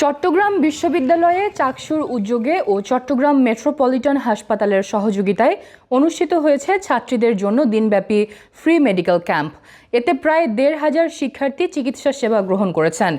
চট্টগ্রাম বিশ্ববিদ্যালয়ে চাকসুর উদ্যোগে ও চট্টগ্রাম মেট্রোপলিটন হাসপাতালের সহযোগিতায় অনুষ্ঠিত হয়েছে ছাত্রীদের জন্য দিনব্যাপী ফ্রি মেডিকেল ক্যাম্প। এতে প্রায় ১৫০০ শিক্ষার্থী চিকিৎসা সেবা গ্রহণ করেছেন।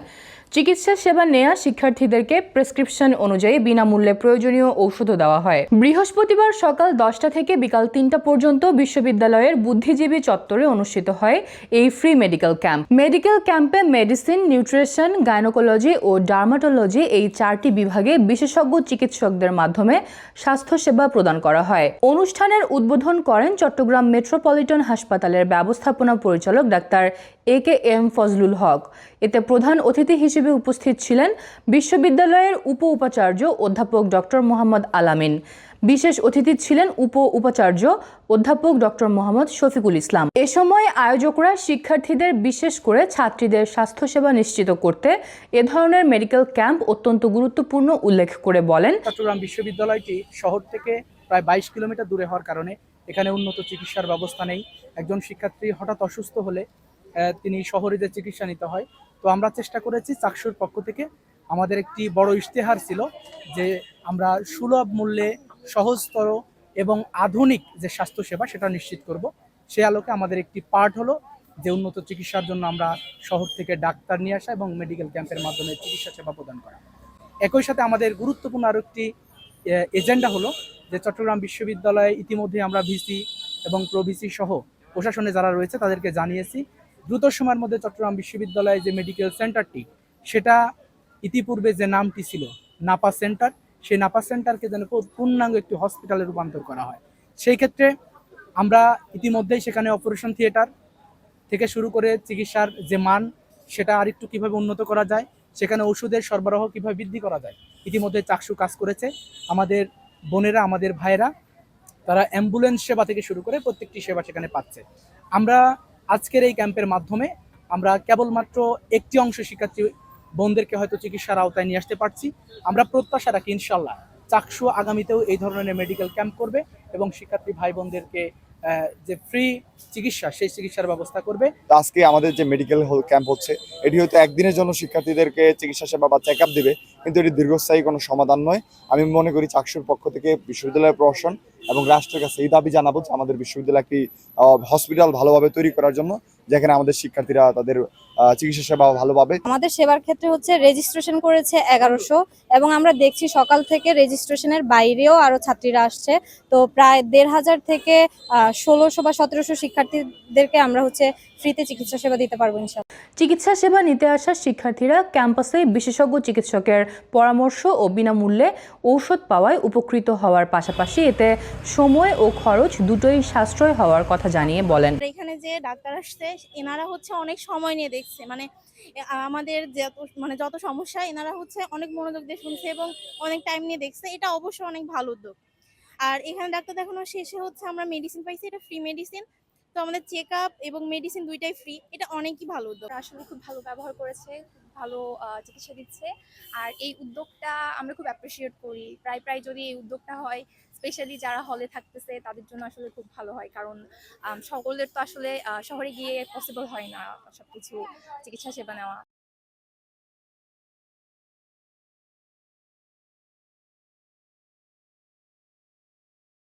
চিকিৎসা সেবা নেয়া শিক্ষার্থীদেরকে প্রেসক্রিপশন অনুযায়ী বিনামূল্যে প্রয়োজনীয় ঔষধও দেওয়া হয়। বৃহস্পতিবার সকাল ১০টা থেকে বিকাল ৩টা পর্যন্ত বিশ্ববিদ্যালয়ের বুদ্ধিজীবী চত্বরে অনুষ্ঠিত হয় এই ফ্রি মেডিকেল ক্যাম্প। মেডিকেল ক্যাম্পে মেডিসিন, নিউট্রিশন, গাইনোকোলজি ও ডার্মাটোলজি এই 4টি বিভাগে বিশেষজ্ঞ চিকিৎসকদের মাধ্যমে স্বাস্থ্যসেবা প্রদান করা হয়। অনুষ্ঠানের উদ্বোধন করেন চট্টগ্রাম মেট্রোপলিটন হাসপাতালের ব্যবস্থাপনা পরিচালক ডাক্তার AKM ফজলুল হক। এতে প্রধান অতিথি হিসেবে উপস্থিত ছিলেন বিশ্ববিদ্যালয়ের উপাচার্য অধ্যাপক ডক্টর মোহাম্মদ আলামিন। বিশেষ অতিথি ছিলেন উপাচার্য অধ্যাপক ডক্টর মোহাম্মদ শফিকুল ইসলাম। এ সময় আয়োজকরা শিক্ষার্থীদের, বিশেষ করে ছাত্রীদের স্বাস্থ্যসেবা নিশ্চিত করতে এ ধরনের মেডিকেল ক্যাম্প অত্যন্ত গুরুত্বপূর্ণ উল্লেখ করে বলেন, চট্টগ্রাম বিশ্ববিদ্যালয়টি শহর থেকে প্রায় ২২ কিলোমিটার দূরে হওয়ার কারণে এখানে উন্নত চিকিৎসার ব্যবস্থা নেই। একজন শিক্ষার্থী হঠাৎ অসুস্থ হলে তিনি শহরে যে চিকিৎসা নিতে হয়। তো আমরা চেষ্টা করেছি চাকসুর পক্ষ থেকে, আমাদের একটি বড় ইশতেহার ছিল যে আমরা সুলভ মূল্যে সহজতর এবং আধুনিক যে স্বাস্থ্যসেবা সেটা নিশ্চিত করব। সে আলোকে আমাদের একটি পার্ট হলো যে উন্নত চিকিৎসার জন্য আমরা শহর থেকে ডাক্তার নিয়ে আসা এবং মেডিকেল ক্যাম্পের মাধ্যমে চিকিৎসা সেবা প্রদান করা। একই সাথে আমাদের গুরুত্বপূর্ণ আরও একটি এজেন্ডা হলো যে চট্টগ্রাম বিশ্ববিদ্যালয়ে ইতিমধ্যে আমরা ভিসি এবং প্রভিসি সহ প্রশাসনে যারা রয়েছে তাদেরকে জানিয়েছি দ্রুত সময়ের মধ্যে চট্টগ্রাম বিশ্ববিদ্যালয়ে যে মেডিকেল সেন্টারটি, সেটা ইতিপূর্বে যে নামটি ছিল নাপা সেন্টার, সেই নাপা সেন্টারকে যেন পূর্ণাঙ্গ একটি হসপিটালে রূপান্তর করা হয়। সেই ক্ষেত্রে আমরা ইতিমধ্যেই সেখানে অপারেশন থিয়েটার থেকে শুরু করে চিকিৎসার যে মান সেটা আরেকটু কীভাবে উন্নত করা যায়, সেখানে ওষুধের সরবরাহ কীভাবে বৃদ্ধি করা যায়, ইতিমধ্যে চাকসু কাজ করেছে। আমাদের বোনেরা, আমাদের ভাইয়েরা, তারা অ্যাম্বুলেন্স সেবা থেকে শুরু করে প্রত্যেকটি সেবা সেখানে পাচ্ছে। আমরা আজকের এই ক্যাম্পের মাধ্যমে আমরা কেবলমাত্র একটি অংশ শিক্ষার্থী বোনদেরকে হয়তো চিকিৎসার আওতায় নিয়ে আসতে পারছি। আমরা প্রত্যাশা রাখি ইনশাল্লাহ চাকসু আগামীতেও এই ধরনের মেডিকেল ক্যাম্প করবে এবং শিক্ষার্থী ভাই বোনদেরকে যে ফ্রি চিকিৎসা, সেই চিকিৎসার ব্যবস্থা করবে। আজকে আমাদের যে মেডিকেল ক্যাম্প হচ্ছে, এটি হয়তো একদিনের জন্য শিক্ষার্থীদেরকে চিকিৎসা সেবা বা চেক আপ দিবে, কিন্তু এটি দীর্ঘস্থায়ী কোনো সমাধান নয়। আমি মনে করি চাকসুর পক্ষ থেকে বিশ্ববিদ্যালয়ের প্রশাসন এবং রাষ্ট্রের কাছে এই দাবি জানাবো যে আমাদের বিশ্ববিদ্যালয় একটি হসপিটাল ভালোভাবে তৈরি করার জন্য, যেখানে আমাদের শিক্ষার্থীরা তাদের চিকিৎসা সেবা ভালোভাবে। আমাদের সেবার ক্ষেত্রে হচ্ছে রেজিস্ট্রেশন করেছে ১১০০, এবং আমরা দেখছি সকাল থেকে রেজিস্ট্রেশনের বাইরেও আরো ছাত্রীরা আসছে। তো প্রায় ১৫০০ থেকে ১৬০০ বা ১৭০০ শিক্ষার্থীদেরকে আমরা হচ্ছে ফ্রিতে চিকিৎসা সেবা দিতে পারবো ইনশাআল্লাহ। চিকিৎসা সেবা নিতে আসা শিক্ষার্থীরা ক্যাম্পাসে বিশেষজ্ঞ চিকিৎসকের পরামর্শ ও বিনামূল্যে ঔষধ পাওয়ায় উপকৃত হওয়ার পাশাপাশি এতে সময় ও খরচ দুটোই সাশ্রয় হওয়ার কথা জানিয়ে বলেন, এখানে যে ডাক্তার আসছে এনারা হচ্ছে অনেক সময় নিয়ে দেখছে, আমাদের যত সমস্যা এনারা হচ্ছে অনেক মনোযোগ দিয়ে শুনছে এবং অনেক টাইম নিয়ে দেখছে। এটা অবশ্যই অনেক ভালো উদ্যোগ। আর এখানে ডাক্তার দেখানো শেষে হচ্ছে আমরা মেডিসিন পাইছি, এটা ফ্রি মেডিসিন। তো আমাদের চেক আপ এবং মেডিসিন দুইটাই ফ্রি। এটা অনেকই ভালো উদ্যোগ। আসলে খুব ভালো ব্যবহার করেছে, খুব ভালো চিকিৎসা দিচ্ছে। আর এই উদ্যোগটা আমরা খুব অ্যাপ্রিসিয়েট করি। প্রায় যদি এই উদ্যোগটা হয়, স্পেশালি যারা হলে থাকতেছে তাদের জন্য আসলে খুব ভালো হয়, কারণ সকলের তো আসলে শহরে গিয়ে পসিবল হয় না সবকিছু চিকিৎসা সেবা নেওয়া।